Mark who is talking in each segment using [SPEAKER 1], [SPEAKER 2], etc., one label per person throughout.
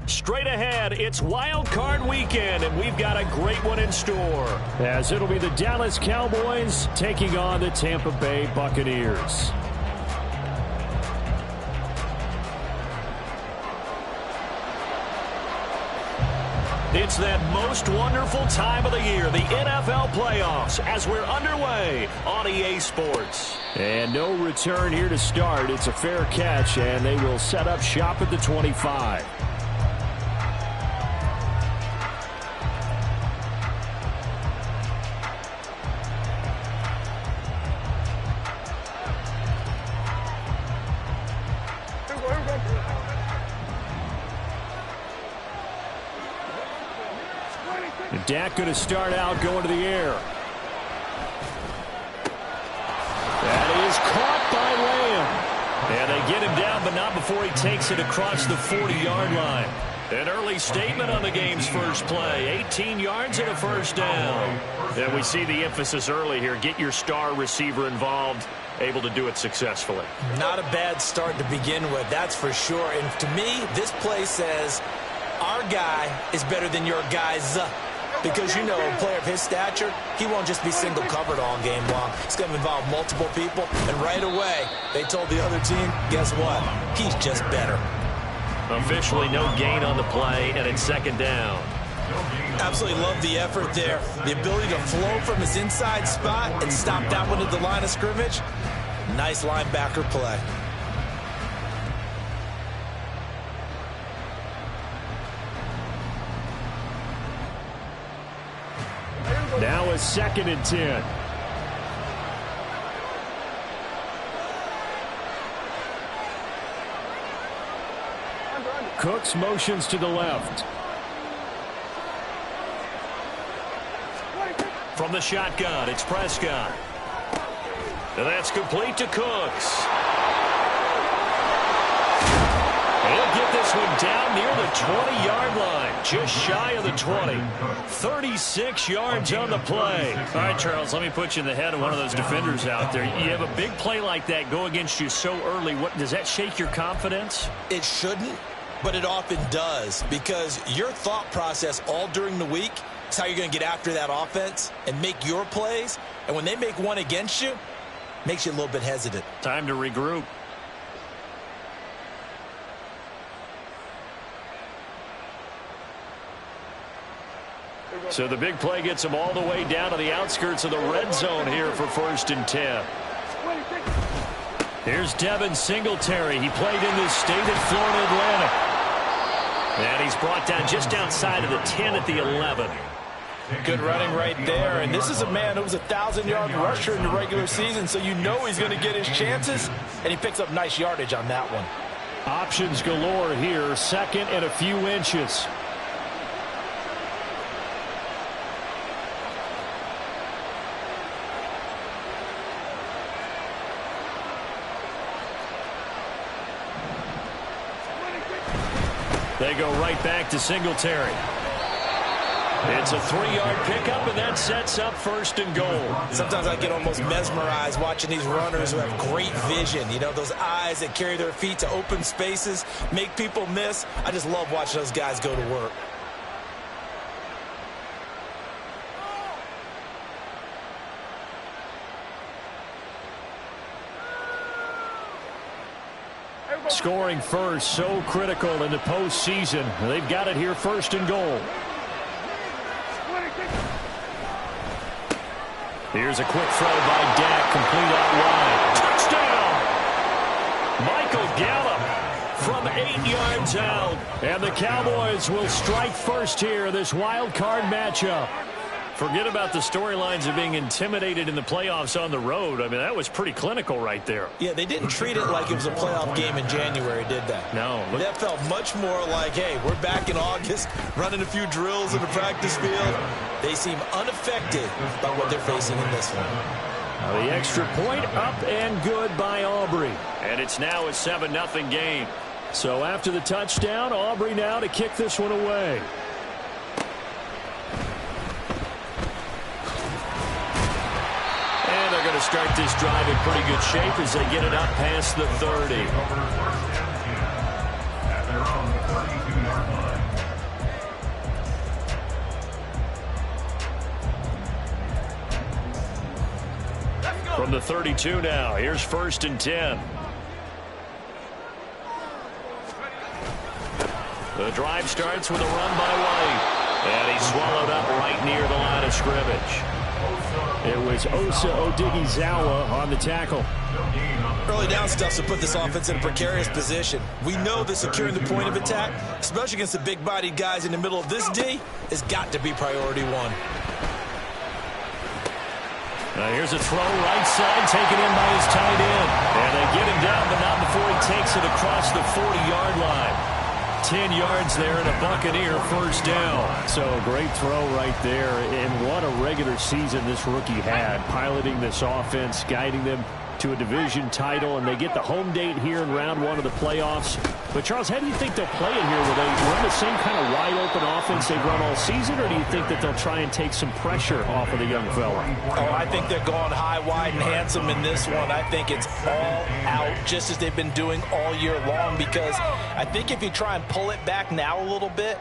[SPEAKER 1] Straight ahead, it's Wild Card Weekend, and we've got a great one in store. As it'll be the Dallas Cowboys taking on the Tampa Bay Buccaneers. It's that most wonderful time of the year, the NFL playoffs, as we're underway on EA Sports. And no return here to start. It's a fair catch, and they will set up shop at the 25. Dak going to start out going to the air. That is caught by Lamb. And they get him down, but not before he takes it across the 40-yard line. An early statement on the game's first play. 18 yards and a first down. And we see the emphasis early here. Get your star receiver involved. Able to do it successfully. Not a bad start to begin with, that's for sure. And to me, this play says our guy is better than your guy's. Because, you know, a player of his stature, he won't just be single covered all game long. It's going to involve multiple people. And right away, they told the other team, guess what? He's just better. Officially no gain on the play, and it's second down. Absolutely love the effort there. The ability to flow from his inside spot and stop that one at the line of scrimmage. Nice linebacker play. Now a 2nd and 10. Cooks motions to the left. From the shotgun, it's Prescott. And that's complete to Cooks. He'll get this one down near the 20-yard line, just shy of the 20. 36 yards on the play. All right, Charles, let me put you in the head of one of those defenders out there. You have a big play like that go against you so early. Does that shake your confidence? It shouldn't, but it often does, because your thought process all during the week is how you're going to get after that offense and make your plays. And when they make one against you, it makes you a little bit hesitant. Time to regroup. So the big play gets them all the way down to the outskirts of the red zone here for 1st and 10. Here's Devin Singletary. He played in this state at Florida Atlantic. And he's brought down just outside of the 10 at the 11. Good running right there. And this is a man who was a 1,000-yard rusher in the regular season, so you know he's going to get his chances. And he picks up nice yardage on that one. Options galore here. 2nd and a few inches. They go right back to Singletary. It's a 3-yard pickup, and that sets up 1st and goal. Sometimes I get almost mesmerized watching these runners who have great vision. You know, those eyes that carry their feet to open spaces, make people miss. I just love watching those guys go to work. Scoring first, so critical in the postseason. They've got it here, 1st and goal. Here's a quick throw by Dak, complete out wide. Touchdown! Michael Gallup from 8 yards out. And the Cowboys will strike first here, this wild card matchup. Forget about the storylines of being intimidated in the playoffs on the road. I mean, that was pretty clinical right there. Yeah, they didn't treat it like it was a playoff game in January, did they? No. That felt much more like, hey, we're back in August, running a few drills in the practice field. They seem unaffected by what they're facing in this one. The extra point up and good by Aubrey. And it's now a 7-0 game. So after the touchdown, Aubrey now to kick this one away. And they're going to start this drive in pretty good shape as they get it up past the 30. From the 32 now, here's 1st and 10. The drive starts with a run by White. And he's swallowed up right near the line of scrimmage.
[SPEAKER 2] It was Osa Odighizuwa on the tackle.
[SPEAKER 3] Early down stuff to put this offense in a precarious position. We know that securing the point of attack, especially against the big-bodied guys in the middle of this D, has got to be priority one.
[SPEAKER 1] Now here's a throw right side taken in by his tight end. And they get him down, but not before he takes it across the 40-yard line. 10 yards there and a Buccaneer 1st down.
[SPEAKER 2] So a great throw right there. And what a regular season this rookie had, piloting this offense, guiding them to a division title, and they get the home date here in round 1 of the playoffs. But, Charles, how do you think they'll play it here? Will they run the same kind of wide-open offense they've run all season, or do you think that they'll try and take some pressure off of the young fella?
[SPEAKER 3] Oh, I think they're going high, wide, and handsome in this one. I think it's all out, just as they've been doing all year long, because I think if you try and pull it back now a little bit,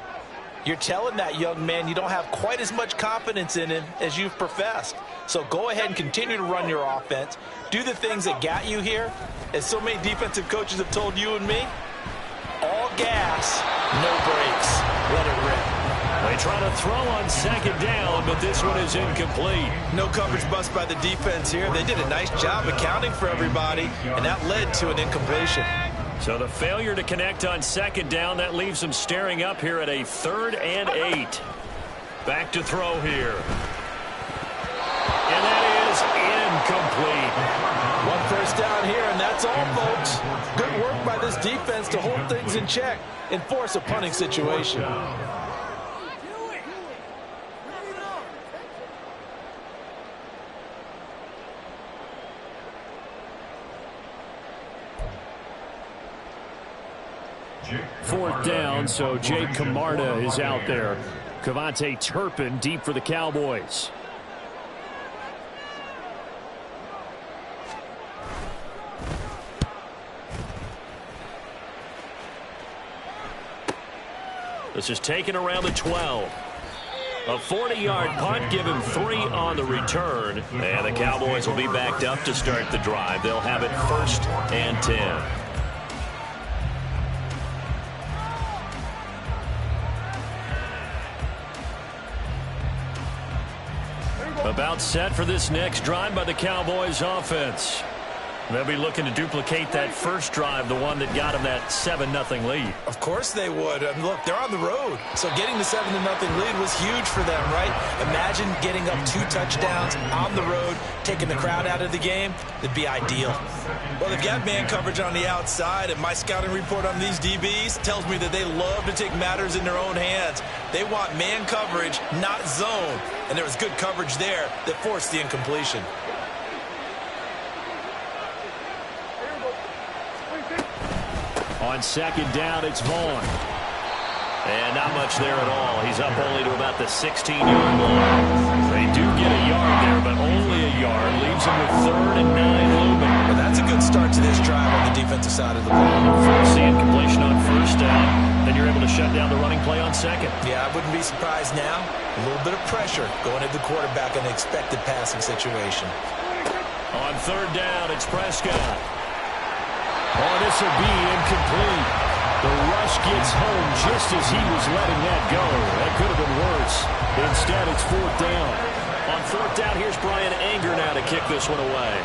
[SPEAKER 3] you're telling that young man you don't have quite as much confidence in him as you've professed. So go ahead and continue to run your offense. Do the things that got you here. As so many defensive coaches have told you and me, all gas, no brakes. Let it rip.
[SPEAKER 1] They try to throw on 2nd down, but this one is incomplete.
[SPEAKER 3] No coverage bust by the defense here. They did a nice job accounting for everybody, and that led to an incompletion.
[SPEAKER 1] So the failure to connect on 2nd down, that leaves them staring up here at a 3rd and 8. Back to throw here. And that is incomplete.
[SPEAKER 3] 1 first down here, and that's all, folks. Good work by this defense to hold things in check and force a punting situation.
[SPEAKER 2] Fourth down, so Jake Camarda is out there. Cavante Turpin deep for the Cowboys.
[SPEAKER 1] This is taken around the 12. A 40-yard punt, give him 3 on the return. And the Cowboys will be backed up to start the drive. They'll have it 1st and 10. About set for this next drive by the Cowboys offense. They'll be looking to duplicate that first drive, the one that got them that 7-0 lead.
[SPEAKER 3] Of course they would. Look, they're on the road. So getting the 7-0 lead was huge for them, right? Imagine getting up 2 touchdowns on the road, taking the crowd out of the game. It'd be ideal. Well, they've got man coverage on the outside, and my scouting report on these DBs tells me that they love to take matters in their own hands. They want man coverage, not zone. And there was good coverage there that forced the incompletion.
[SPEAKER 2] On 2nd down, it's Vaughn.
[SPEAKER 1] And not much there at all. He's up only to about the 16-yard line. They do get a yard there, but only a yard. Leaves him with 3rd and 9 looming.
[SPEAKER 3] Well, that's a good start to this drive on the defensive side of the ball.
[SPEAKER 1] Force the incompletion on 1st down. Then you're able to shut down the running play on 2nd.
[SPEAKER 3] Yeah, I wouldn't be surprised now. A little bit of pressure going at the quarterback in an expected passing situation.
[SPEAKER 1] On 3rd down, it's Prescott.
[SPEAKER 2] Oh, this will be incomplete. The rush gets home just as he was letting that go. That could have been worse. Instead, it's 4th down.
[SPEAKER 1] On 4th down, here's Brian Anger now to kick this one away.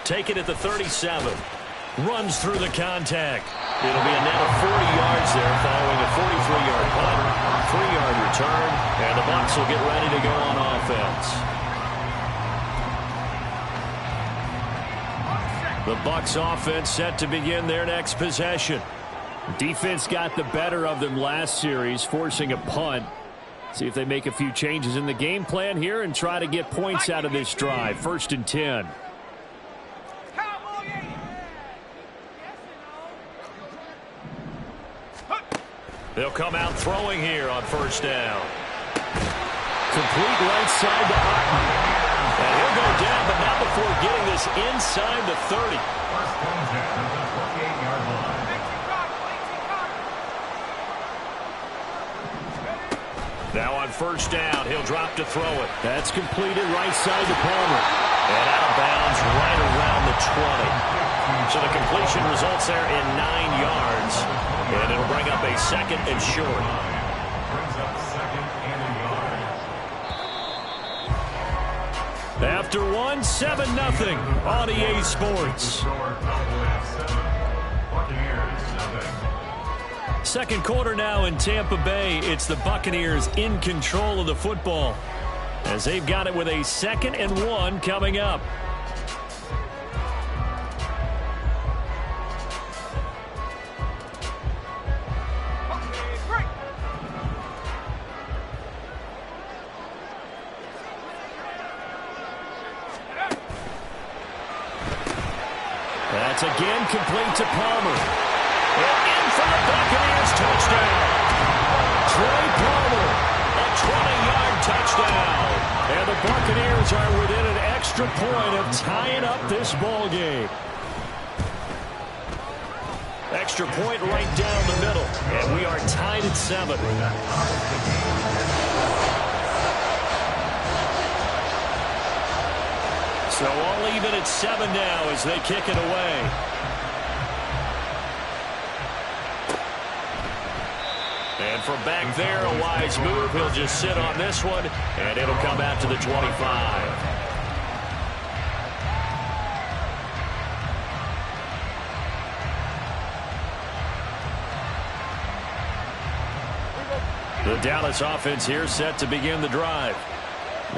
[SPEAKER 1] Take it at the 37. Runs through the contact. It'll be a net of 40 yards there following a 43-yard punt, 3-yard return, and the Bucs will get ready to go on offense. The Bucs offense set to begin their next possession.
[SPEAKER 2] Defense got the better of them last series, forcing a punt. See if they make a few changes in the game plan here and try to get points out of this drive. 1st and 10.
[SPEAKER 1] They'll come out throwing here on 1st down.
[SPEAKER 2] Complete right side to Otten.
[SPEAKER 1] inside the 30. Now on first down, he'll drop to throw it.
[SPEAKER 2] That's completed right side to Palmer.
[SPEAKER 1] And out of bounds right around the 20. So the completion results there in 9 yards. And it'll bring up a second and short.
[SPEAKER 2] After one, 7-0 on EA Sports. Second quarter now in Tampa Bay. It's the Buccaneers in control of the football as they've got it with a 2nd and 1 coming up. That's again complete to Palmer. And in for the Buccaneers touchdown. Trey Palmer, a 20-yard touchdown. And the Buccaneers are within an extra point of tying up this ball game. Extra point right down the middle. And we are tied at 7. So all even at 7 now as they kick it away. And from back there, a wise move. He'll just sit on this one, and it'll come out to the 25. The Dallas offense here set to begin the drive.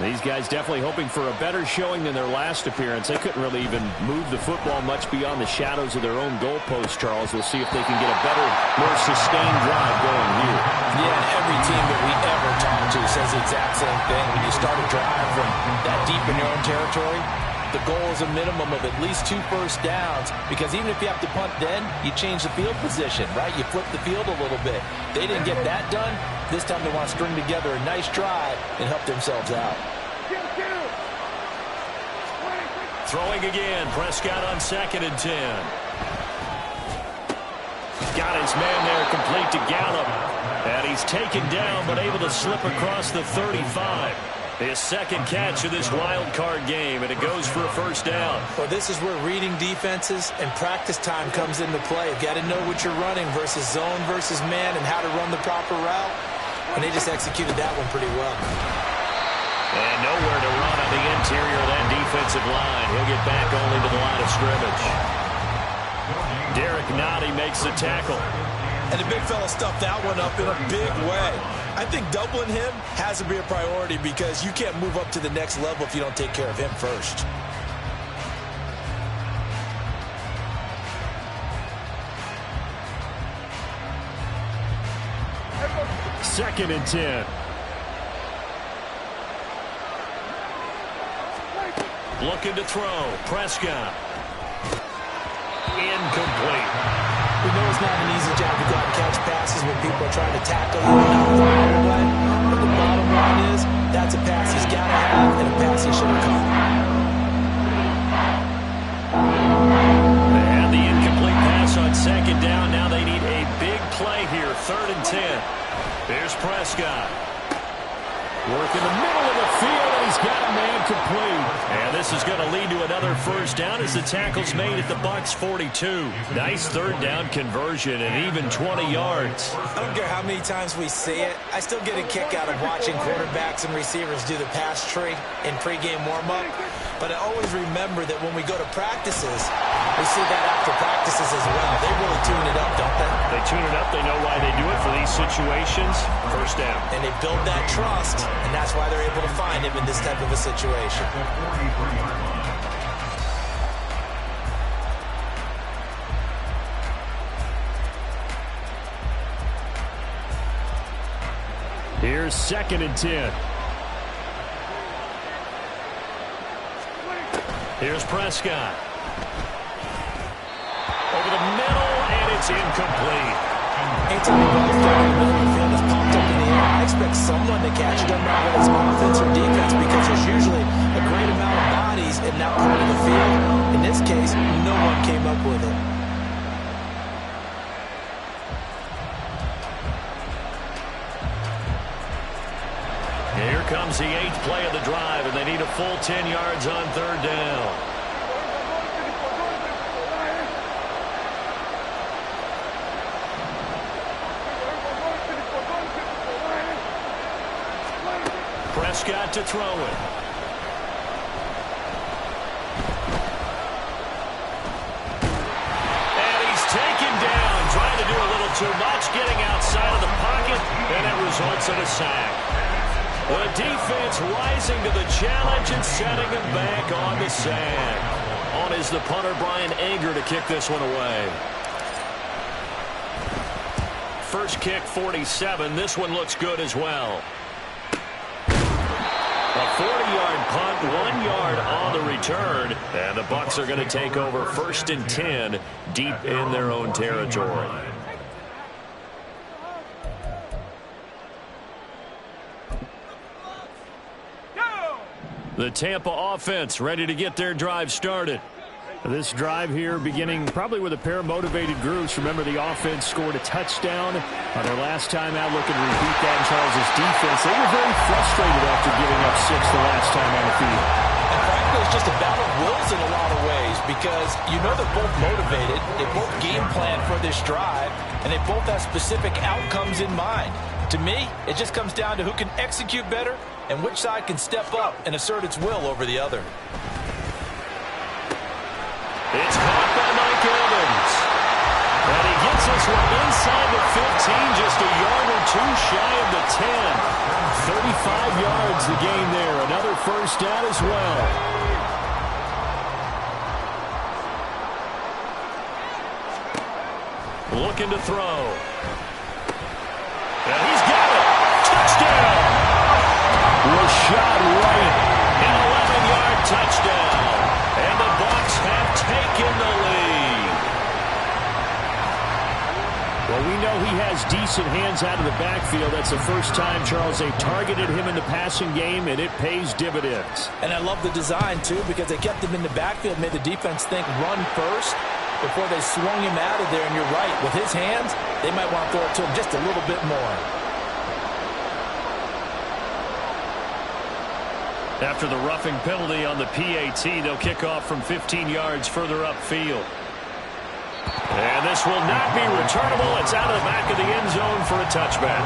[SPEAKER 2] These guys definitely hoping for a better showing than their last appearance. They couldn't really even move the football much beyond the shadows of their own goalpost, Charles. We'll see if they can get a better, more sustained drive going here.
[SPEAKER 3] Yeah, and every team that we ever talk to says the exact same thing. When you start a drive from that deep in your own territory, the goal is a minimum of at least 2 first downs, because even if you have to punt then, you change the field position, right? You flip the field a little bit. They didn't get that done. This time they want to string together a nice drive and help themselves out.
[SPEAKER 2] Throwing again, Prescott on 2nd and 10. Got his man there, complete to Gallup. And he's taken down, but able to slip across the 35. His second catch of this wild card game, and it goes for a first down.
[SPEAKER 3] Well, this is where reading defenses and practice time comes into play. You've got to know what you're running versus zone versus man and how to run the proper route. And they just executed that one pretty well.
[SPEAKER 2] And nowhere to run on the interior of that defensive line. He'll get back only to the line of scrimmage. Derek Nottie makes the tackle.
[SPEAKER 3] And the big fella stuffed that one up in a big way. I think doubling him has to be a priority, because you can't move up to the next level if you don't take care of him first.
[SPEAKER 2] Second and 10. Looking to throw. Prescott. Incomplete.
[SPEAKER 3] We know it's not an easy job to go out and catch passes when people are trying to tackle you and not fire away. But the bottom line is, that's a pass he's got to have and a pass he should have caught.
[SPEAKER 2] And the incomplete pass on 2nd down. Now they need a big play here. 3rd and 10. Here's Prescott. Work in the middle of the field, and he's got a man complete. And this is going to lead to another first down as the tackle's made at the Bucs 42. Nice 3rd down conversion and even 20 yards.
[SPEAKER 3] I don't care how many times we see it. I still get a kick out of watching quarterbacks and receivers do the pass tree in pregame warm-up. But I always remember that when we go to practices, we see that after practices as well. They really tune it up, don't they?
[SPEAKER 2] They tune it up. They know why they do it for these situations. First down.
[SPEAKER 3] And they build that trust, and that's why they're able to find him in this type of a situation.
[SPEAKER 2] Here's 2nd and 10. Here's Prescott. Over the middle, and it's incomplete.
[SPEAKER 3] Anytime the ball's down in the middle of the field, it's popped up in the air, I expect someone to catch it, no matter whether it's offense or defense, because there's usually a great amount of bodies in that part of the field.
[SPEAKER 1] becomes the 8th play of the drive, and they need a full 10 yards on 3rd down. Prescott to throw it. And he's taken down, trying to do a little too much, getting outside of the pocket, and it results in a sack. The defense rising to the challenge and setting him back on the sack. On is the punter, Brian Anger, to kick this one away. First kick, 47. This one looks good as well. A 40-yard punt, 1 yard on the return, and the Bucs are going to take over 1st and 10 deep in their own territory. The Tampa offense ready to get their drive started.
[SPEAKER 2] This drive here beginning probably with a pair of motivated groups. Remember, the offense scored a touchdown on their last time out, looking to repeat that in Charles' defense. They were very frustrated after giving up 6 the last time on the field.
[SPEAKER 3] And frankly, it's just a battle of wills in a lot of ways, because you know they're both motivated. They both game plan for this drive, and they both have specific outcomes in mind. To me, it just comes down to who can execute better and which side can step up and assert its will over the other.
[SPEAKER 1] It's caught by Mike Evans. And he gets this one inside the 15, just a yard or two shy of the 10. 35 yards the gain there. Another first down as well. Looking to throw. And he's got it. Touchdown. Was shot right. An 11-yard touchdown. And the Bucs have taken the lead.
[SPEAKER 2] Well, we know he has decent hands out of the backfield. That's the first time, Charles, they've targeted him in the passing game, and it pays dividends.
[SPEAKER 3] And I love the design, too, because they kept him in the backfield, made the defense think run first before they swung him out of there. And you're right, with his hands, they might want to throw it to him just a little bit more.
[SPEAKER 1] After the roughing penalty on the PAT, they'll kick off from 15 yards further upfield. And this will not be returnable. It's out of the back of the end zone for a touchback.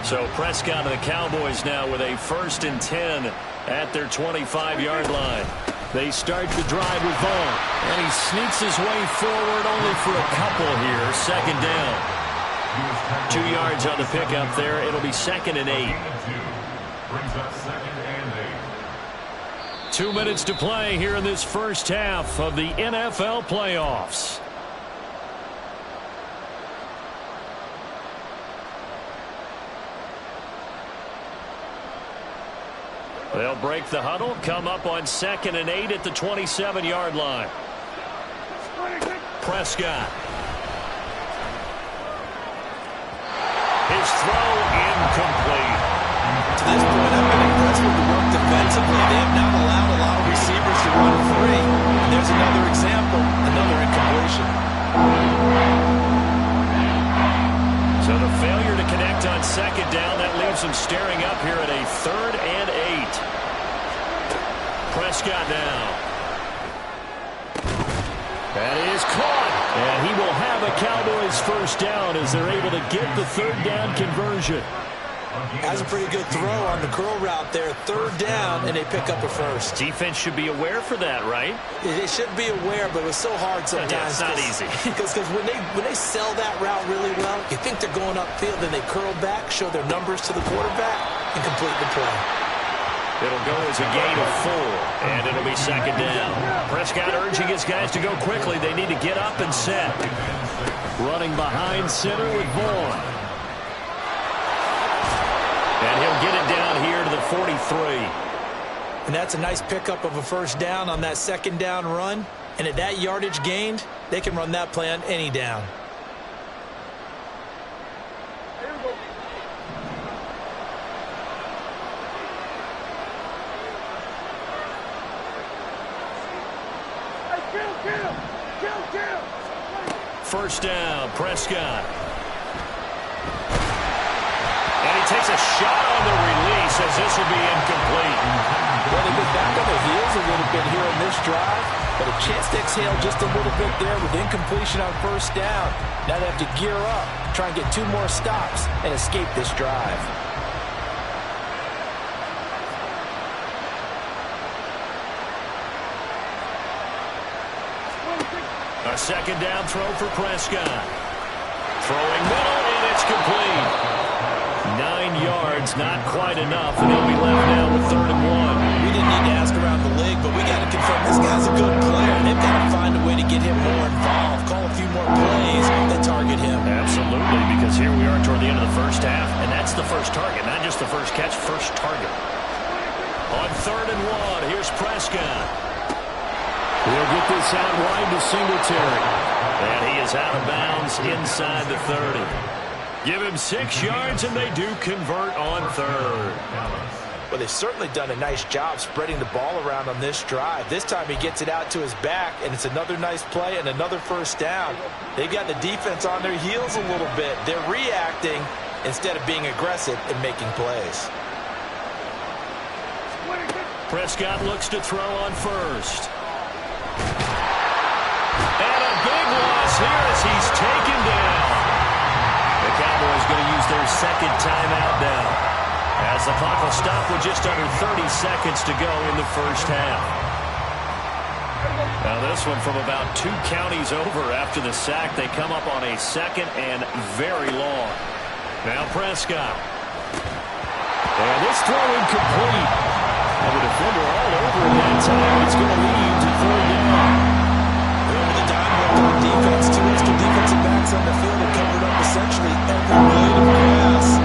[SPEAKER 1] So Prescott and the Cowboys now with a 1st and 10 at their 25-yard line. They start the drive with Vaughn, and he sneaks his way forward only for a couple here. 2nd down. 2 yards on the pickup there. It'll be 2nd and 8. 2 minutes to play here in this first half of the NFL playoffs. They'll break the huddle, come up on 2nd and 8 at the 27-yard line. Prescott. His throw incomplete.
[SPEAKER 3] To this point, I've been impressed with the work defensively. They have not allowed a lot of receivers to run free. And there's another example, another incompletion.
[SPEAKER 1] So the failure to connect on 2nd down, that leaves them staring up here at a 3rd and 8. Prescott now. That is caught. And he will have a Cowboys first down as they're able to get the 3rd down conversion.
[SPEAKER 3] Has a pretty good throw on the curl route there. 3rd down, and they pick up a first.
[SPEAKER 1] Defense should be aware for that, right?
[SPEAKER 3] They should be aware, but it was so hard sometimes.
[SPEAKER 1] Yeah, it's not easy.
[SPEAKER 3] Because when they sell that route really well, you think they're going upfield, then they curl back, show their numbers to the quarterback, and complete the play.
[SPEAKER 1] It'll go as a gain of 4, and it'll be 2nd down. Prescott urging his guys to go quickly. They need to get up and set. Running behind center with Vaughn. And he'll get it down here to the 43.
[SPEAKER 3] And that's a nice pickup of a first down on that 2nd down run. And at that yardage gained, they can run that play on any down.
[SPEAKER 1] First down, Prescott. And he takes a shot on the release as this will be incomplete.
[SPEAKER 3] Well, they've been back on their heels a little bit here in this drive, but a chance to exhale just a little bit there with incompletion on first down. Now they have to gear up, try and get 2 more stops, and escape this drive.
[SPEAKER 1] A second down throw for Prescott. Throwing middle, and it's complete. 9 yards, not quite enough, and he'll be left now with 3rd and 1.
[SPEAKER 3] We didn't need to ask around the league, but we got to confirm this guy's a good player. They've got to find a way to get him more involved, call a few more plays that target him.
[SPEAKER 1] Absolutely, because here we are toward the end of the first half, and that's the first target, not just the first catch, first target. On 3rd and 1, here's Prescott.
[SPEAKER 2] He'll get this out wide to Singletary.
[SPEAKER 1] And he is out of bounds inside the 30. Give him 6 yards, and they do convert on 3rd.
[SPEAKER 3] Well, they've certainly done a nice job spreading the ball around on this drive. This time he gets it out to his back, and it's another nice play and another first down. They've got the defense on their heels a little bit. They're reacting instead of being aggressive and making plays.
[SPEAKER 1] Prescott looks to throw on first. And a big loss here as he's taken down. The Cowboys going to use their second timeout now, as the clock will stop with just under 30 seconds to go in the first half. Now this one from about 2 counties over after the sack. They come up on a second and very long. Now Prescott.
[SPEAKER 2] And this throw incomplete. And the defender all over it that time. It's going to lead to 3rd down.
[SPEAKER 3] On defense, 2 extra defensive backs on the field and covered up essentially every blade of grass.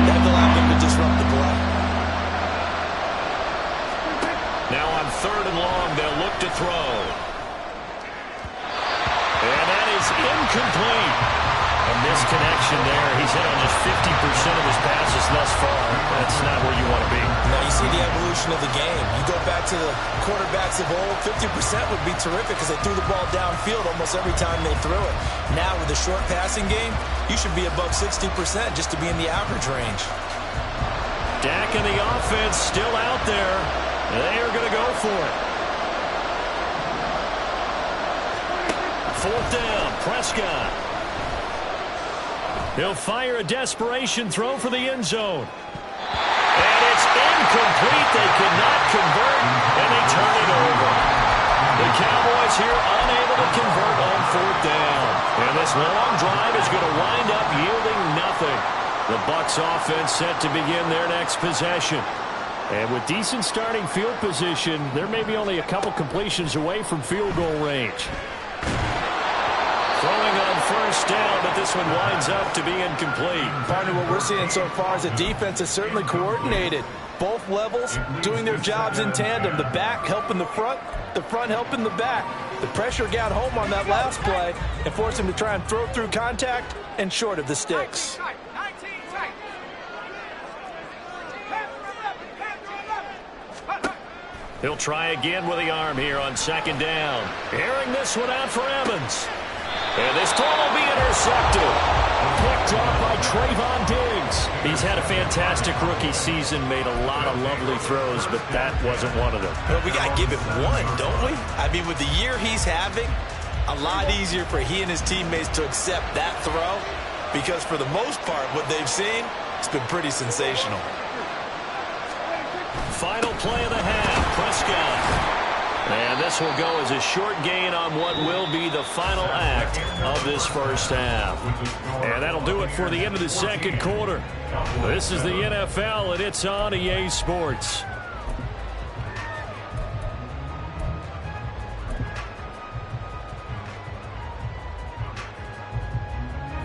[SPEAKER 3] That allowed them to disrupt the play.
[SPEAKER 1] Now on 3rd and long, they'll look to throw. And that is incomplete. A misconnection there. He's hit on just 50% of his passes thus far. That's not where you want to be.
[SPEAKER 3] Now you see the evolution of the game. You go back to the quarterbacks of old, 50% would be terrific because they threw the ball downfield almost every time they threw it. Now with the short passing game, you should be above 60% just to be in the average range.
[SPEAKER 1] Dak and the offense still out there. They are going to go for it. 4th down, Prescott. He'll fire a desperation throw for the end zone. And it's incomplete. They cannot convert, and they turn it over. The Cowboys here unable to convert on 4th down. And this long drive is going to wind up yielding nothing. The Bucs offense set to begin their next possession.
[SPEAKER 2] And with decent starting field position, they're maybe only a couple completions away from field goal range.
[SPEAKER 1] Throwing on first down, but this one winds up to be incomplete.
[SPEAKER 3] Partner, what we're seeing so far is the defense is certainly coordinated. Both levels doing their jobs in tandem. The back helping the front helping the back. The pressure got home on that last play and forced him to try and throw through contact and short of the sticks.
[SPEAKER 1] He'll try again with the arm here on 2nd down. Airing this one out for Evans. And this throw will be intercepted. Picked off by Trayvon Diggs. He's had a fantastic rookie season, made a lot of lovely throws, but that wasn't one of them.
[SPEAKER 3] Well, we got to give him one, don't we? I mean, with the year he's having, a lot easier for he and his teammates to accept that throw because for the most part, what they've seen, it's been pretty sensational.
[SPEAKER 1] Final play of the half, Prescott. And this will go as a short gain on what will be the final act of this first half. And that'll do it for the end of the second quarter. This is the NFL, and it's on EA Sports.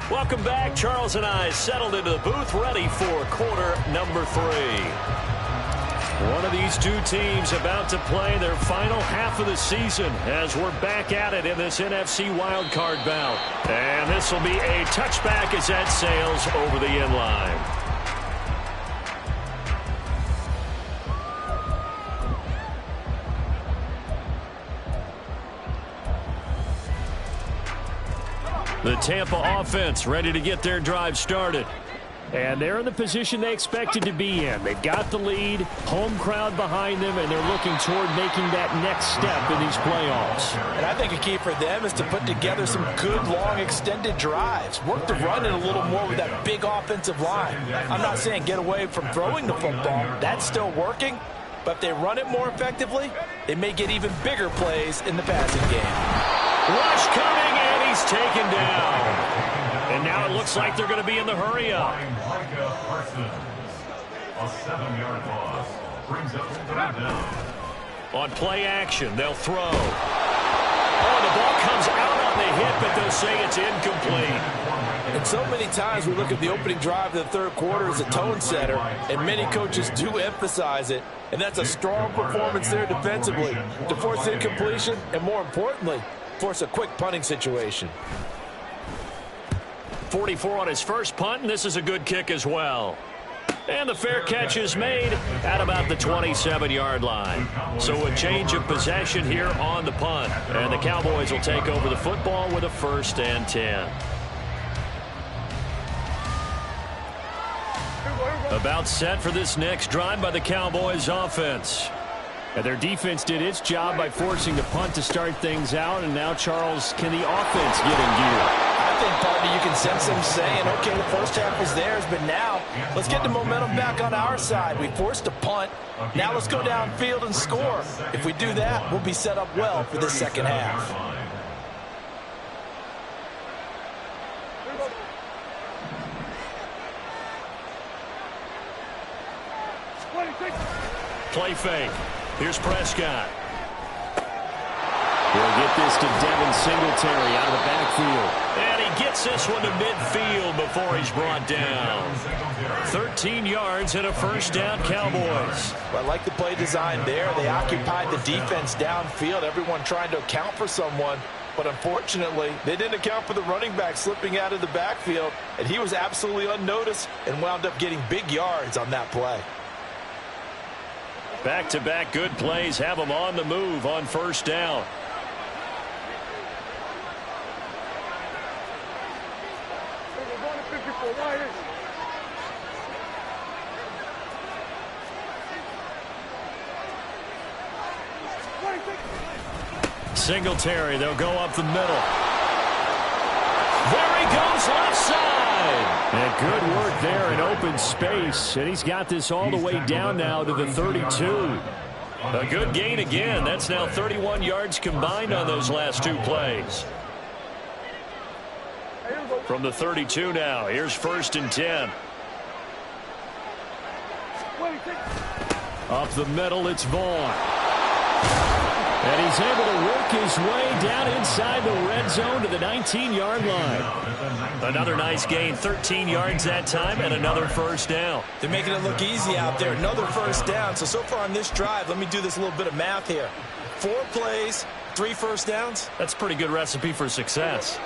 [SPEAKER 1] Welcome back. Charles and I settled into the booth, ready for quarter number 3. One of these two teams about to play their final half of the season as we're back at it in this NFC wildcard bout. And this will be a touchback as that sails over the end line. The Tampa offense ready to get their drive started.
[SPEAKER 2] And they're in the position they expected to be in. They've got the lead, home crowd behind them, and they're looking toward making that next step in these playoffs.
[SPEAKER 3] And I think a key for them is to put together some good, long, extended drives. Work the run in a little more with that big offensive line. I'm not saying get away from throwing the football. That's still working. But if they run it more effectively, they may get even bigger plays in the passing game.
[SPEAKER 1] Rush coming, and he's taken down. And now it looks like they're going to be in the hurry-up.
[SPEAKER 4] A 7-yard loss brings up 3rd down.
[SPEAKER 1] On play action, they'll throw. Oh, the ball comes out on the hit, but they'll say it's incomplete.
[SPEAKER 3] And so many times we look at the opening drive of the third quarter as a tone setter, and many coaches do emphasize it. And that's a strong performance there defensively to force incompletion and, more importantly, force a quick punting situation.
[SPEAKER 1] 44 on his first punt, and this is a good kick as well. And the fair catch is made at about the 27-yard line. So a change of possession here on the punt. And the Cowboys will take over the football with a 1st and 10. About set for this next drive by the Cowboys offense.
[SPEAKER 2] And their defense did its job by forcing the punt to start things out. And now, Charles, can the offense get in gear?
[SPEAKER 3] I think, partner, you can sense them saying, okay, the first half was theirs, but now let's get the momentum back on our side. We forced a punt. Now let's go downfield and score. If we do that, we'll be set up well for the second half.
[SPEAKER 1] Play fake. Here's Prescott.
[SPEAKER 2] He'll get this to Devin Singletary out of the backfield.
[SPEAKER 1] And he gets this one to midfield before he's brought down. 13 yards and a 1st down, Cowboys.
[SPEAKER 3] Well, I like the play design there. They occupied the defense downfield, everyone trying to account for someone. But unfortunately, they didn't account for the running back slipping out of the backfield. And he was absolutely unnoticed and wound up getting big yards on that play.
[SPEAKER 1] Back-to-back good plays have them on the move on 1st down. Singletary, they'll go up the middle. There he goes left side.
[SPEAKER 2] And good work there in open space. And he's got this all the way down now to the 32.
[SPEAKER 1] A good gain again. That's now 31 yards combined on those last 2 plays. From the 32 now, here's 1st and 10.
[SPEAKER 2] Up the middle, it's Vaughn. And he's able to work his way down inside the red zone to the 19-yard line.
[SPEAKER 1] Another nice gain, 13 yards that time, and another 1st down.
[SPEAKER 3] They're making it look easy out there. Another 1st down. So far on this drive, let me do this little bit of math here. 4 plays, 3 1st downs.
[SPEAKER 1] That's a pretty good recipe for success.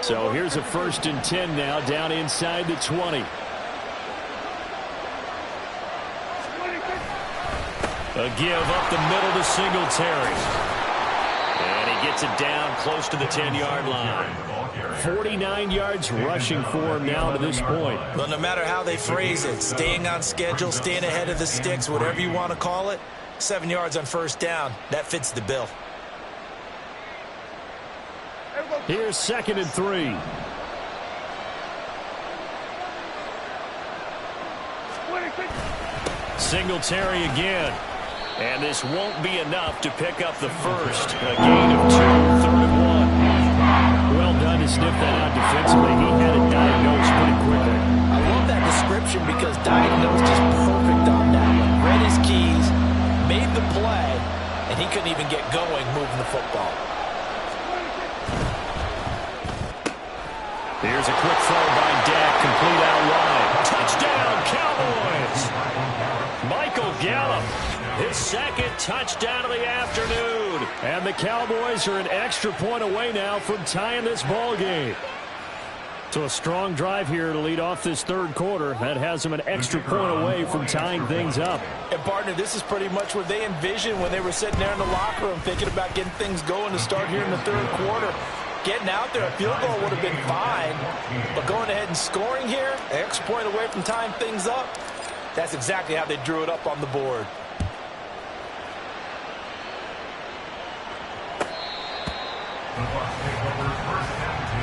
[SPEAKER 2] So here's a 1st and 10 now down inside the 20.
[SPEAKER 1] A give up the middle to Singletary. And he gets it down close to the 10-yard line.
[SPEAKER 2] 49 yards rushing for him now to this point.
[SPEAKER 3] Well, no matter how they phrase it, staying on schedule, staying ahead of the sticks, whatever you want to call it, 7 yards on 1st down, that fits the bill.
[SPEAKER 2] Here's 2nd and 3.
[SPEAKER 1] Singletary again. And this won't be enough to pick up the 1st. A gain of 2, 3rd and 1.
[SPEAKER 2] Well done to sniff that out defensively. He had it diagnosed pretty quickly.
[SPEAKER 3] I love that description because diagnosed is perfect on that one. Read his keys, made the play, and he couldn't even get going moving the football.
[SPEAKER 1] Here's a quick throw by Dak, complete out wide. Touchdown, Cowboys! Michael Gallup, his 2nd touchdown of the afternoon.
[SPEAKER 2] And the Cowboys are an extra point away now from tying this ball game. So a strong drive here to lead off this 3rd quarter. That has them an extra point away from tying things up.
[SPEAKER 3] And, partner, this is pretty much what they envisioned when they were sitting there in the locker room thinking about getting things going to start here in the 3rd quarter. Getting out there, a field goal would have been fine. But going ahead and scoring here, an extra point away from tying things up, that's exactly how they drew it up on the board.
[SPEAKER 4] The Bucs take over first and 10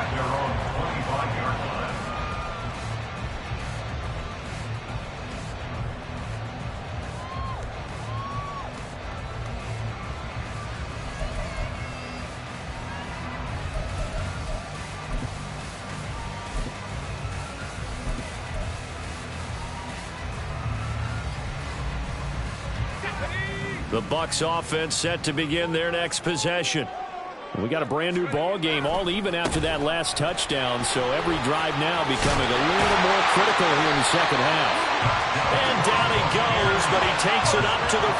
[SPEAKER 4] at their own 25-yard line.
[SPEAKER 2] The Bucs offense set to begin their next possession. We got a brand new ball game, all even after that last touchdown, so every drive now becoming a little more critical here in the second half.
[SPEAKER 1] And down he goes, but he takes it up to the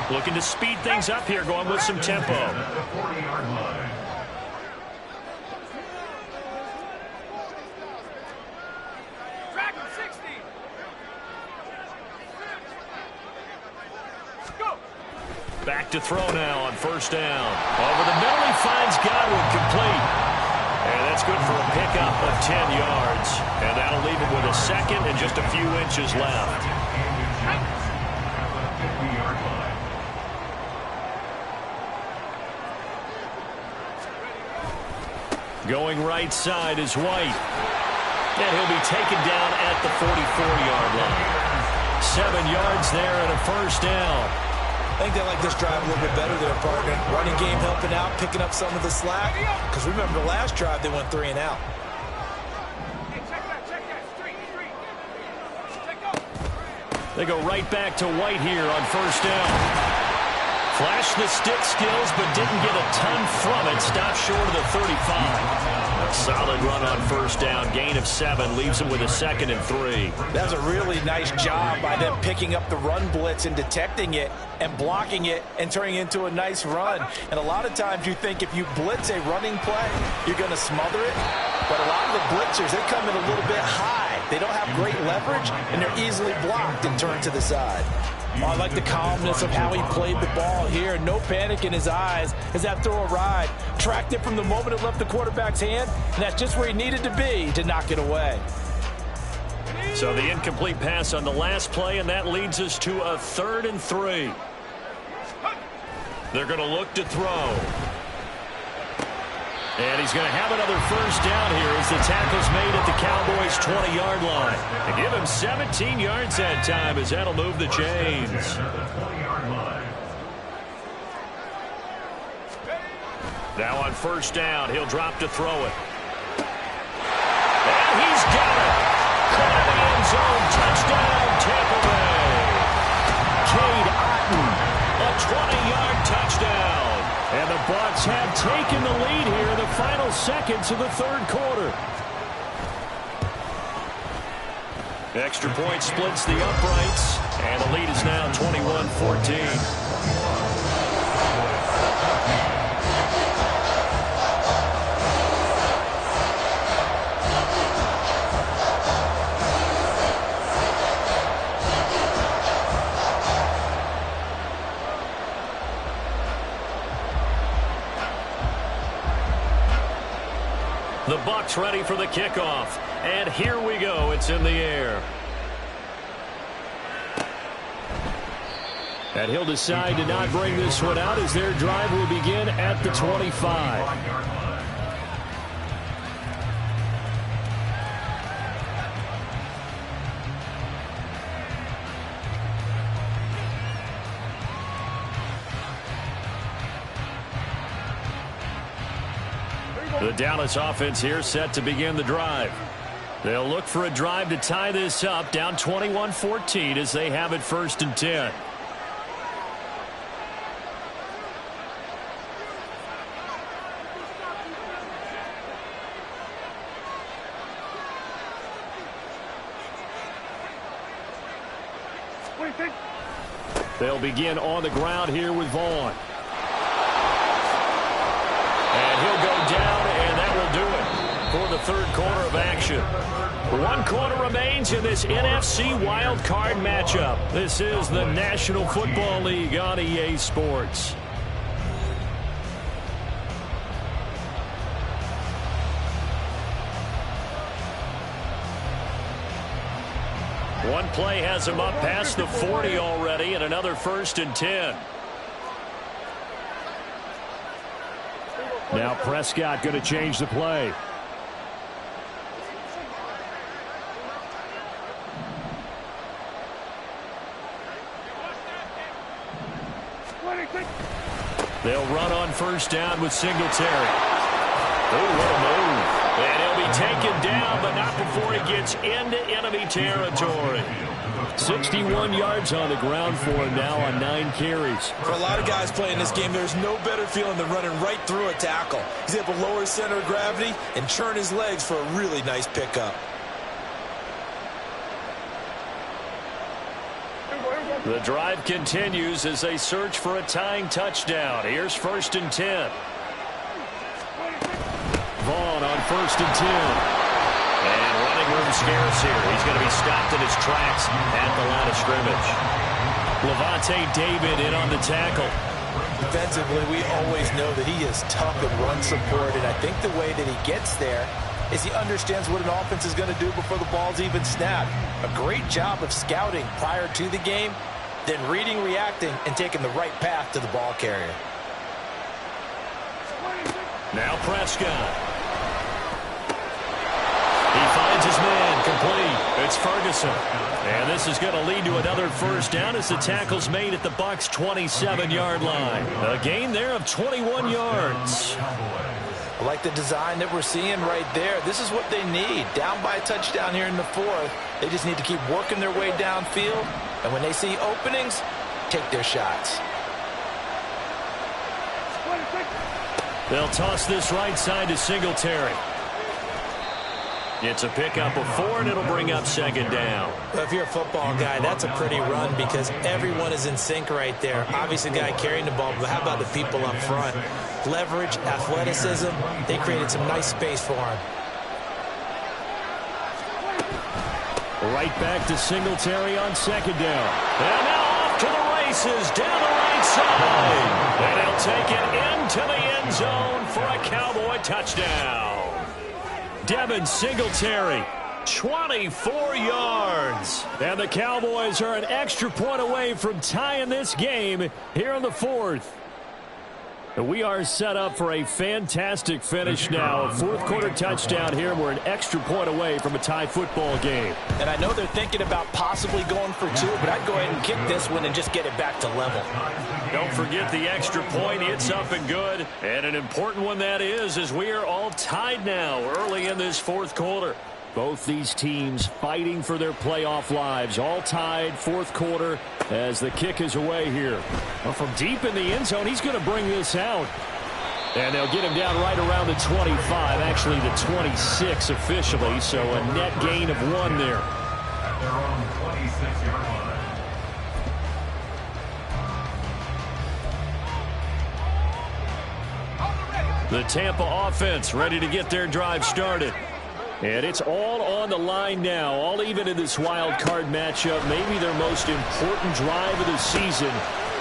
[SPEAKER 1] 40. Looking to speed things up here, going with some tempo.
[SPEAKER 4] At the 40-yard line.
[SPEAKER 1] Back to throw now on first down. Over the middle, he finds Godwin, complete. And that's good for a pickup of 10 yards. And that'll leave him with a second and just a few inches left. Going right side is White. And he'll be taken down at the 44-yard line. 7 yards there and a first down.
[SPEAKER 3] I think they like this drive a little bit better there, partner. Running game helping out, picking up some of the slack. Because remember, the last drive they went 3 and out.
[SPEAKER 1] They go right back to White here on first down. Flashed the stick skills, but didn't get a ton from it. Stopped short of the 35. A solid run on first down. Gain of 7 leaves him with a 2nd and 3.
[SPEAKER 3] That's a really nice job by them picking up the run blitz and detecting it and blocking it and turning it into a nice run. And a lot of times you think if you blitz a running play, you're going to smother it. But a lot of the blitzers, they come in a little bit high. They don't have great leverage, and they're easily blocked and turned to the side. Oh, I like the calmness of how he played the ball here. No panic in his eyes as that throw arrived. Tracked it from the moment it left the quarterback's hand, and that's just where he needed to be to knock it away.
[SPEAKER 1] So the incomplete pass on the last play, and that leads us to a 3rd and 3. They're going to look to throw. And he's going to have another first down here as the tackle's made at the Cowboys' 20-yard line. To give him 17 yards that time as that'll move the chains. Now on first down, he'll drop to throw it. And he's got it. Caught in the end zone. Touchdown, Tampa Bay. Cade Otton, a 20-yard touchdown.
[SPEAKER 2] And the Bucs have taken the lead here in the final seconds of the 3rd quarter.
[SPEAKER 1] Extra point splits the uprights, and the lead is now 21-14. The Bucs ready for the kickoff. And here we go. It's in the air.
[SPEAKER 2] And he'll decide to not bring this one out as their drive will begin at the 25.
[SPEAKER 1] The Dallas offense here set to begin the drive. They'll look for a drive to tie this up, down 21-14 as they have it 1st and 10.
[SPEAKER 2] They'll begin on the ground here with Vaughn.
[SPEAKER 1] And he'll go down, and that will do it for the 3rd quarter of action. 1 quarter remains in this NFC Wild Card matchup. This is the National Football League on EA Sports. One play has him up past the 40 already, and another 1st and 10.
[SPEAKER 2] Now Prescott going to change the play.
[SPEAKER 1] They'll run on 1st down with Singletary. Oh, what a move. And he'll be taken down, but not before he gets into enemy territory.
[SPEAKER 2] 61 yards on the ground for him now on 9 carries.
[SPEAKER 3] For a lot of guys playing this game, there's no better feeling than running right through a tackle. He's able to lower his center of gravity and churn his legs for a really nice pickup.
[SPEAKER 1] The drive continues as they search for a tying touchdown. Here's 1st and 10.
[SPEAKER 2] Vaughn on 1st and 10.
[SPEAKER 1] And running room scarce here. He's going to be stopped in his tracks at the line of scrimmage. Levante David in on the tackle.
[SPEAKER 3] Defensively, we always know that he is tough and run support, and I think the way that he gets there is he understands what an offense is going to do before the ball's even snapped. A great job of scouting prior to the game, then reading, reacting, and taking the right path to the ball carrier.
[SPEAKER 1] Now Prescott. He finds his man complete. It's Ferguson. And this is going to lead to another 1st down as the tackle's made at the Bucs' 27-yard line. A gain there of 21 yards.
[SPEAKER 3] I like the design that we're seeing right there. This is what they need. Down by a touchdown here in the 4th. They just need to keep working their way downfield. And when they see openings, take their shots.
[SPEAKER 1] They'll toss this right side to Singletary. It's a pickup of 4, and it'll bring up 2nd down.
[SPEAKER 3] Well, if you're a football guy, that's a pretty run because everyone is in sync right there. Obviously, the guy carrying the ball, but how about the people up front? Leverage, athleticism, they created some nice space for him.
[SPEAKER 2] Right back to Singletary on 2nd down.
[SPEAKER 1] And now off to the races down the right side. And he'll take it into the end zone for a Cowboy touchdown. Devin Singletary, 24 yards.
[SPEAKER 2] And the Cowboys are an extra point away from tying this game here in the 4th. We are set up for a fantastic finish now. A 4th quarter touchdown here. We're an extra point away from a tie football game.
[SPEAKER 3] And I know they're thinking about possibly going for 2, but I'd go ahead and kick this one and just get it back to level.
[SPEAKER 1] Don't forget the extra point. It's up and good. And an important one that is, as we are all tied now early in this 4th quarter.
[SPEAKER 2] Both these teams fighting for their playoff lives. All tied, 4th quarter as the kick is away here. Well, from deep in the end zone, he's going to bring this out. And they'll get him down right around the 25, actually the 26 officially, so a net gain of 1 there.
[SPEAKER 4] At their own 26-yard line.
[SPEAKER 1] The Tampa offense ready to get their drive started.
[SPEAKER 2] And it's all on the line now, all even in this wild card matchup. Maybe their most important drive of the season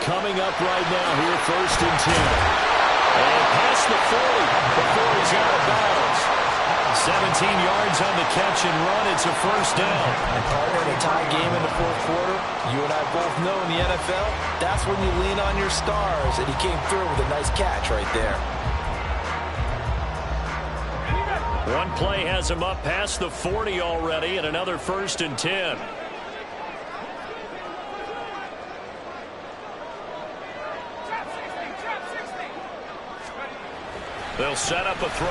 [SPEAKER 2] coming up right now here, 1st and 10.
[SPEAKER 1] And past the 40 before he's out of bounds. 17 yards on the catch and run. It's a 1st down.
[SPEAKER 3] And partner, in a tie game in the 4th quarter, you and I both know in the NFL, that's when you lean on your stars. And he came through with a nice catch right there.
[SPEAKER 1] One play has him up past the 40 already, and another 1st and 10. They'll set up a throw.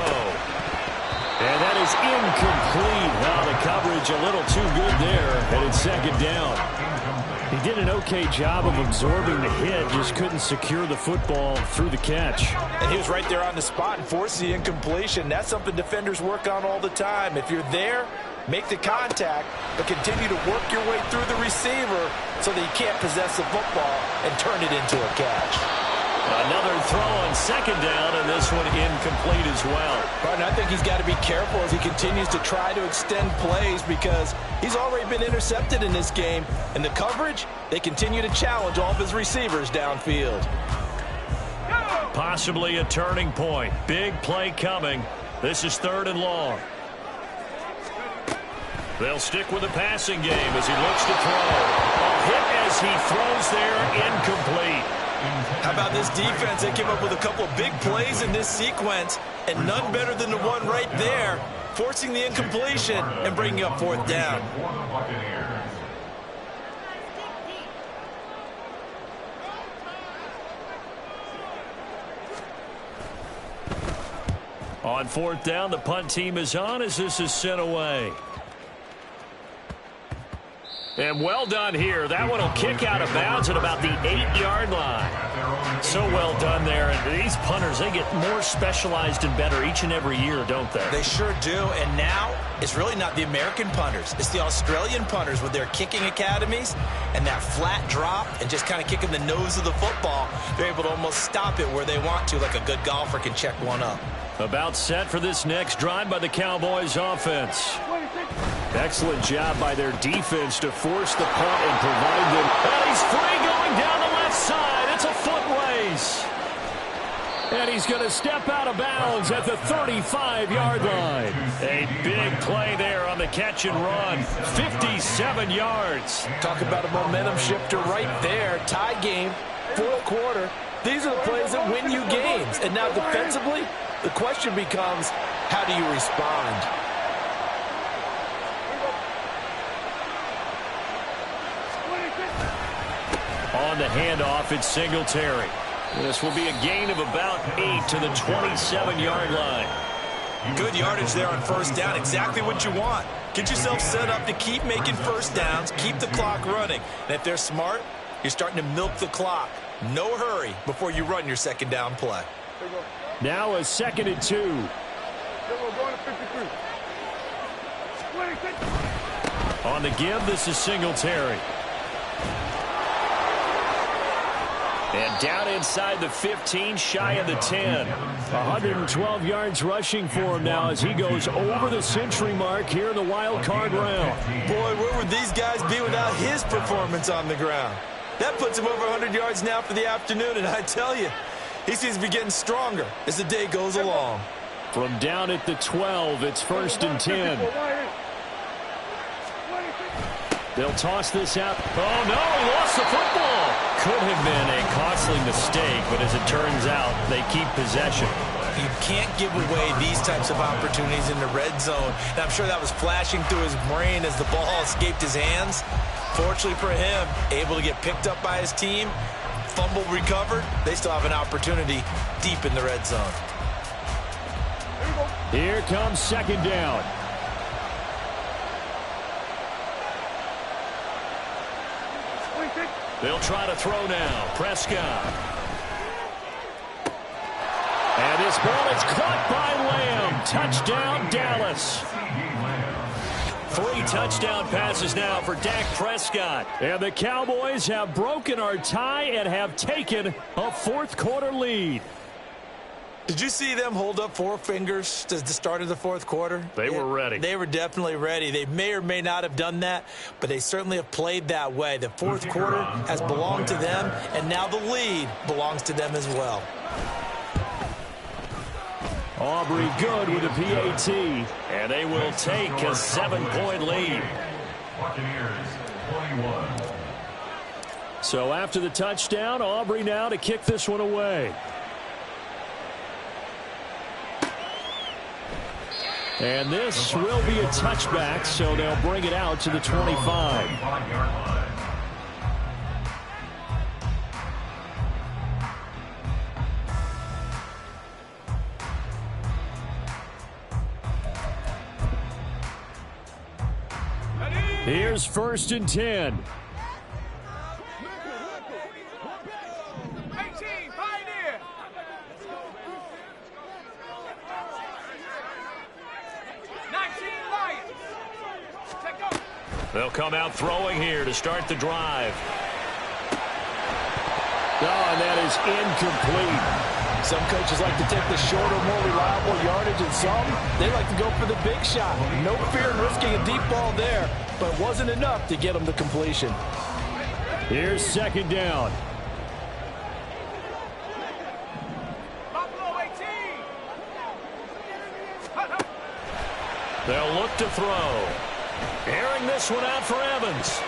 [SPEAKER 2] And that is incomplete. Now the coverage a little too good there, and it's 2nd down. He did an okay job of absorbing the hit, just couldn't secure the football through the catch.
[SPEAKER 3] And he was right there on the spot and forced the incompletion. That's something defenders work on all the time. If you're there, make the contact, but continue to work your way through the receiver so that you can't possess the football and turn it into a catch.
[SPEAKER 1] Another throw on 2nd down, and this one incomplete as well.
[SPEAKER 3] Right, and I think he's got to be careful as he continues to try to extend plays because he's already been intercepted in this game. And the coverage, they continue to challenge all of his receivers downfield.
[SPEAKER 1] Possibly a turning point. Big play coming. This is 3rd and long. They'll stick with the passing game as he looks to throw. A hit as he throws there, incomplete.
[SPEAKER 3] How about this defense? They came up with a couple of big plays in this sequence, and none better than the one right there, forcing the incompletion and bringing up fourth down.
[SPEAKER 1] On fourth down, the punt team is on as this is sent away. And well done here. That one will kick out of bounds at about the 8-yard line. So well done there. And these punters, they get more specialized and better each and every year, don't they?
[SPEAKER 3] They sure do. And now it's really not the American punters. It's the Australian punters with their kicking academies and that flat drop and just kind of kicking the nose of the football. They're able to almost stop it where they want to, like a good golfer can check one up.
[SPEAKER 1] About set for this next drive by the Cowboys offense.
[SPEAKER 2] Excellent job by their defense to force the punt and provide them.
[SPEAKER 1] And he's free going down the left side. It's a foot race. And he's going to step out of bounds at the 35-yard line. A big play there on the catch and run. 57 yards.
[SPEAKER 3] Talk about a momentum shifter right there. Tie game, fourth quarter. These are the plays that win you games. And now defensively, the question becomes, how do you respond?
[SPEAKER 1] On the handoff, it's Singletary. This will be a gain of about 8 to the 27-yard line.
[SPEAKER 3] Good yardage there on first down. Exactly what you want. Get yourself set up to keep making first downs, keep the clock running. And if they're smart, you're starting to milk the clock. No hurry before you run your second down play.
[SPEAKER 2] Now a 2nd and 2.
[SPEAKER 1] On the give, this is Singletary. And down inside the 15, shy of the 10.
[SPEAKER 2] 112 yards rushing for him now as he goes over the century mark here in the wild card round.
[SPEAKER 3] Boy, where would these guys be without his performance on the ground? That puts him over 100 yards now for the afternoon, and I tell you, he seems to be getting stronger as the day goes along.
[SPEAKER 2] From down at the 12, it's 1st and 10. They'll toss this out.
[SPEAKER 1] Oh, no, he lost the football. Could have been a costly mistake, but as it turns out, they keep possession.
[SPEAKER 3] You can't give away these types of opportunities in the red zone. And I'm sure that was flashing through his brain as the ball escaped his hands. Fortunately for him, able to get picked up by his team, fumble recovered. They still have an opportunity deep in the red zone.
[SPEAKER 2] Here comes 2nd down.
[SPEAKER 1] They'll try to throw now. Prescott.
[SPEAKER 2] And this ball is caught by Lamb. Touchdown, Dallas.
[SPEAKER 1] 3 touchdown passes now for Dak Prescott.
[SPEAKER 2] And the Cowboys have broken our tie and have taken a fourth quarter lead.
[SPEAKER 3] Did you see them hold up 4 fingers to the start of the fourth quarter?
[SPEAKER 1] They were ready.
[SPEAKER 3] They were definitely ready. They may or may not have done that, but they certainly have played that way. The fourth quarter has belonged to them, and now the lead belongs to them as well.
[SPEAKER 2] Aubrey good with a PAT.
[SPEAKER 1] And they will take a 7-point lead.
[SPEAKER 2] So after the touchdown, Aubrey now to kick this one away. And this will be a touchback, so they'll bring it out to the 25. Here's 1st and 10.
[SPEAKER 1] They'll come out throwing here to start the drive.
[SPEAKER 2] Oh, and that is incomplete.
[SPEAKER 3] Some coaches like to take the shorter, more reliable yardage, and some, they like to go for the big shot. No fear in risking a deep ball there, but it wasn't enough to get them to completion.
[SPEAKER 2] Here's 2nd down.
[SPEAKER 1] They'll look to throw. Airing this one out for Evans.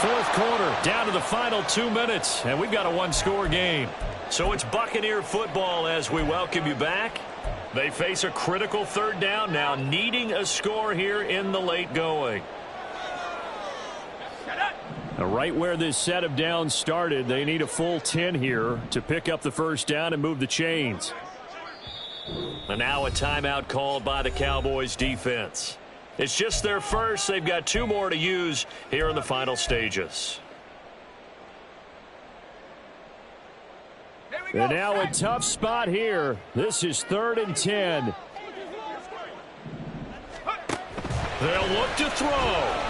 [SPEAKER 2] Fourth quarter, down to the final 2 minutes, and we've got a one-score game.
[SPEAKER 1] So it's Buccaneer football as we welcome you back. They face a critical third down now, needing a score here in the late going.
[SPEAKER 2] Right where this set of downs started, they need a full 10 here to pick up the first down and move the chains.
[SPEAKER 1] And now a timeout called by the Cowboys defense. It's just their first. They've got 2 more to use here in the final stages.
[SPEAKER 2] And now a tough spot here. This is 3rd and 10.
[SPEAKER 1] They'll look to throw.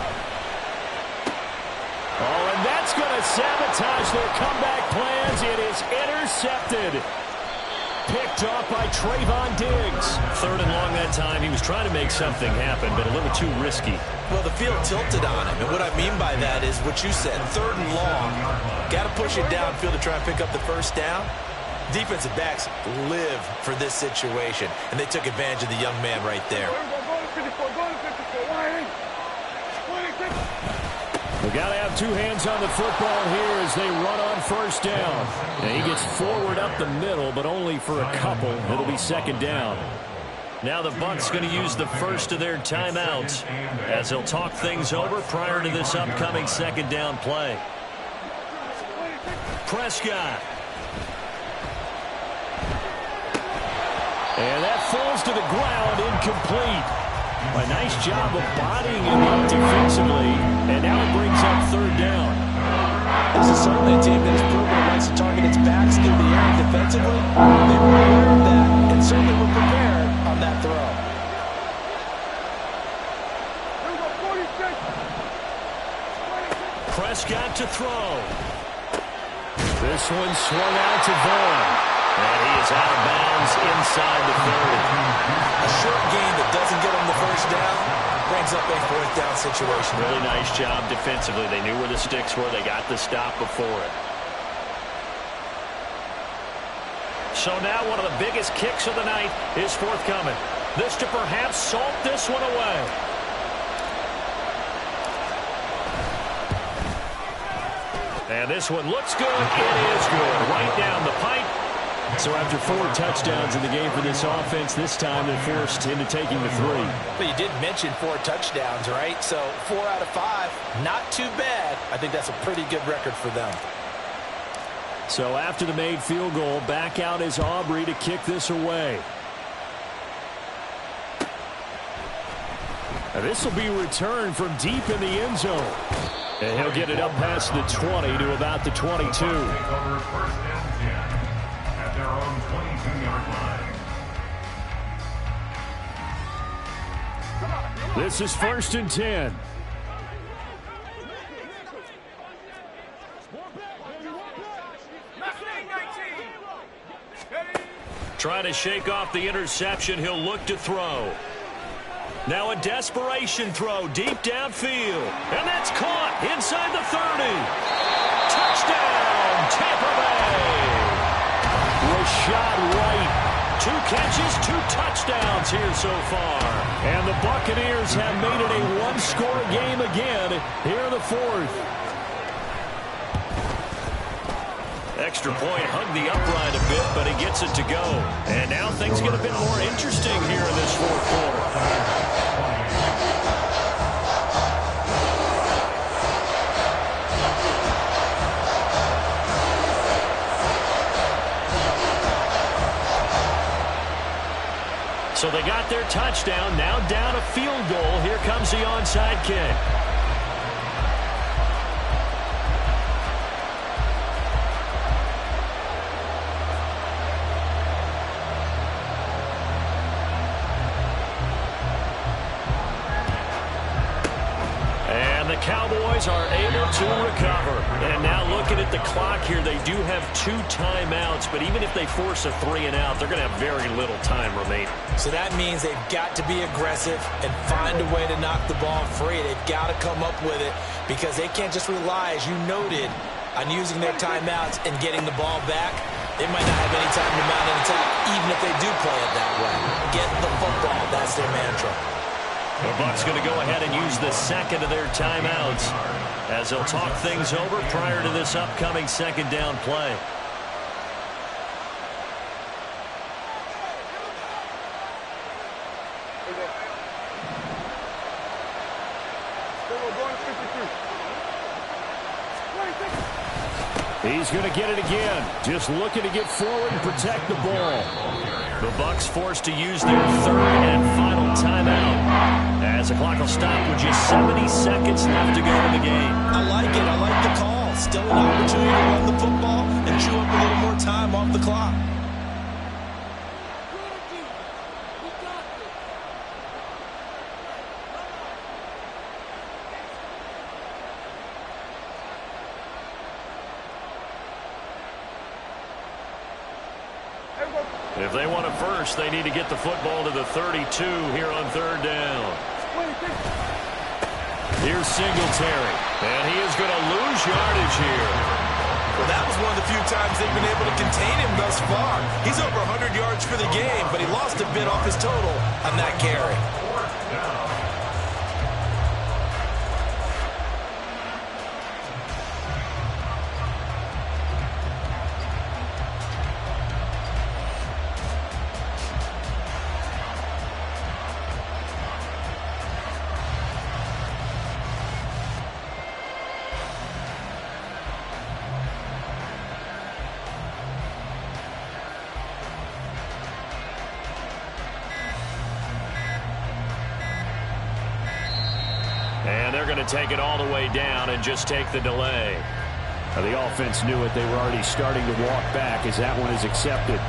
[SPEAKER 2] Oh, and that's going to sabotage their comeback plans. It is intercepted. Picked off by Trayvon Diggs.
[SPEAKER 1] 3rd and long that time. He was trying to make something happen, but a little too risky.
[SPEAKER 3] Well, the field tilted on him, and what I mean by that is what you said, 3rd and long. Got to push it downfield to try and pick up the first down. Defensive backs live for this situation, and they took advantage of the young man right there.
[SPEAKER 2] We've got to have 2 hands on the football here as they run on first down. And he gets forward up the middle, but only for a couple. It'll be 2nd down.
[SPEAKER 1] Now the Bucs going to use the first of their timeouts as they'll talk things over prior to this upcoming 2nd down play. Prescott.
[SPEAKER 2] And that falls to the ground, incomplete. A nice job of bodying him up defensively, and now it brings up 3rd down.
[SPEAKER 3] This is certainly a team that has proven it likes to target its backs through the air defensively. They were aware of that and certainly were prepared on that throw.
[SPEAKER 1] Prescott to throw.
[SPEAKER 2] This one swung out to Vaughn.
[SPEAKER 1] And he is out of bounds inside the 30.
[SPEAKER 3] A short gain that doesn't get him the first down brings up a 4th down situation.
[SPEAKER 1] Really nice job defensively. They knew where the sticks were. They got the stop before it. So now one of the biggest kicks of the night is forthcoming. This to perhaps salt this one away. And this one looks good. It is good. Right down the pipe.
[SPEAKER 2] So after 4 touchdowns in the game for this offense, this time they're forced into taking the 3.
[SPEAKER 3] But you did mention 4 touchdowns, right? So 4 out of 5, not too bad. I think that's a pretty good record for them.
[SPEAKER 2] So after the made field goal, back out is Aubrey to kick this away. And this will be returned from deep in the end zone. And he'll get it up past the 20 to about the 22.
[SPEAKER 4] Their own 22-yard line.
[SPEAKER 2] This is 1st and 10.
[SPEAKER 1] Trying to shake off the interception. He'll look to throw. Now a desperation throw deep downfield. And that's caught inside the 30. Touchdown, Tampa Bay.
[SPEAKER 2] Rashad White.
[SPEAKER 1] 2 catches, 2 touchdowns here so far.
[SPEAKER 2] And the Buccaneers have made it a one-score game again here in the 4th.
[SPEAKER 1] Extra point hugged the upright a bit, but he gets it to go. And now things get a bit more interesting here in this 4th quarter. So they got their touchdown, now down a field goal. Here comes the onside kick. And the Cowboys are able to recover. And now looking at the clock here, they do have 2 timeouts, but even if they force a 3 and out, they're going to have very little time remaining.
[SPEAKER 3] So that means they've got to be aggressive and find a way to knock the ball free. They've got to come up with it because they can't just rely, as you noted, on using their timeouts and getting the ball back. They might not have any time to mount an attack, even if they do play it that way. Get the football. That's their mantra.
[SPEAKER 1] The Bucs going to go ahead and use the second of their timeouts as they'll talk things over prior to this upcoming second down play.
[SPEAKER 2] He's going to get it again. Just looking to get forward and protect the ball.
[SPEAKER 1] The Bucs forced to use their third and final timeout as the clock will stop with just 70 seconds left to go in the game.
[SPEAKER 3] I like it. I like the call. Still an opportunity to run the football and chew up a little more time off the clock.
[SPEAKER 1] If they want it first, they need to get the football to the 32 here on third down. Here's Singletary, and he is going to lose yardage here.
[SPEAKER 3] Well, that was one of the few times they've been able to contain him thus far. He's over 100 yards for the game, but he lost a bit off his total on that carry.
[SPEAKER 1] And they're going to take it all the way down and just take the delay.
[SPEAKER 2] Now, the offense knew it. They were already starting to walk back as that one is accepted.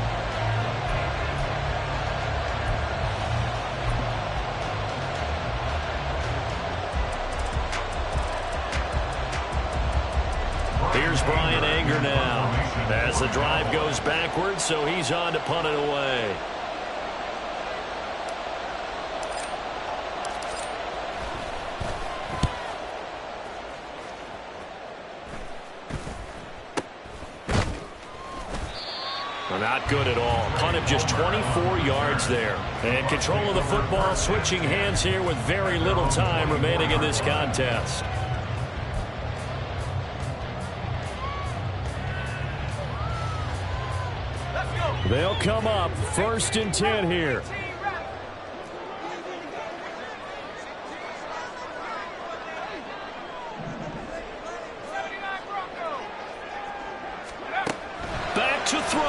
[SPEAKER 1] Here's Brian Anger now as the drive goes backwards, so he's on to punt it away. Not good at all. Punt of just 24 yards there. And control of the football, switching hands here with very little time remaining in this contest.
[SPEAKER 2] They'll come up 1st and 10 here.
[SPEAKER 1] Back to throw.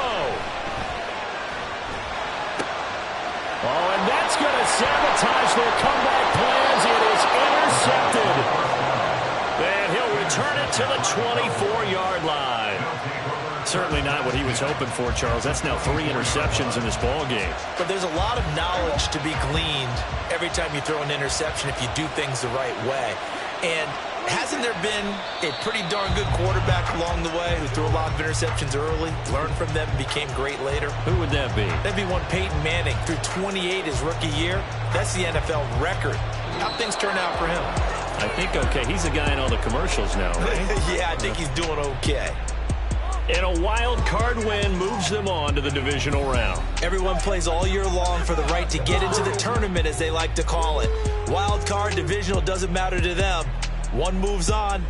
[SPEAKER 2] Oh, and that's going to sabotage their comeback plans. It is intercepted.
[SPEAKER 1] And he'll return it to the 24-yard line. Certainly not what he was hoping for, Charles. That's now 3 interceptions in this ball game.
[SPEAKER 3] But there's a lot of knowledge to be gleaned every time you throw an interception if you do things the right way. And hasn't there been a pretty darn good quarterback along the way who threw a lot of interceptions early, learned from them, and became great later?
[SPEAKER 1] Who would that be?
[SPEAKER 3] That'd be one Peyton Manning. Threw 28 his rookie year. That's the NFL record. How'd things turn out for him?
[SPEAKER 1] I think okay. He's the guy in all the commercials now, right?
[SPEAKER 3] Yeah, I think he's doing okay.
[SPEAKER 1] And a wild card win moves them on to the divisional round.
[SPEAKER 3] Everyone plays all year long for the right to get into the tournament, as they like to call it. Wild card, divisional, doesn't matter to them. One moves on.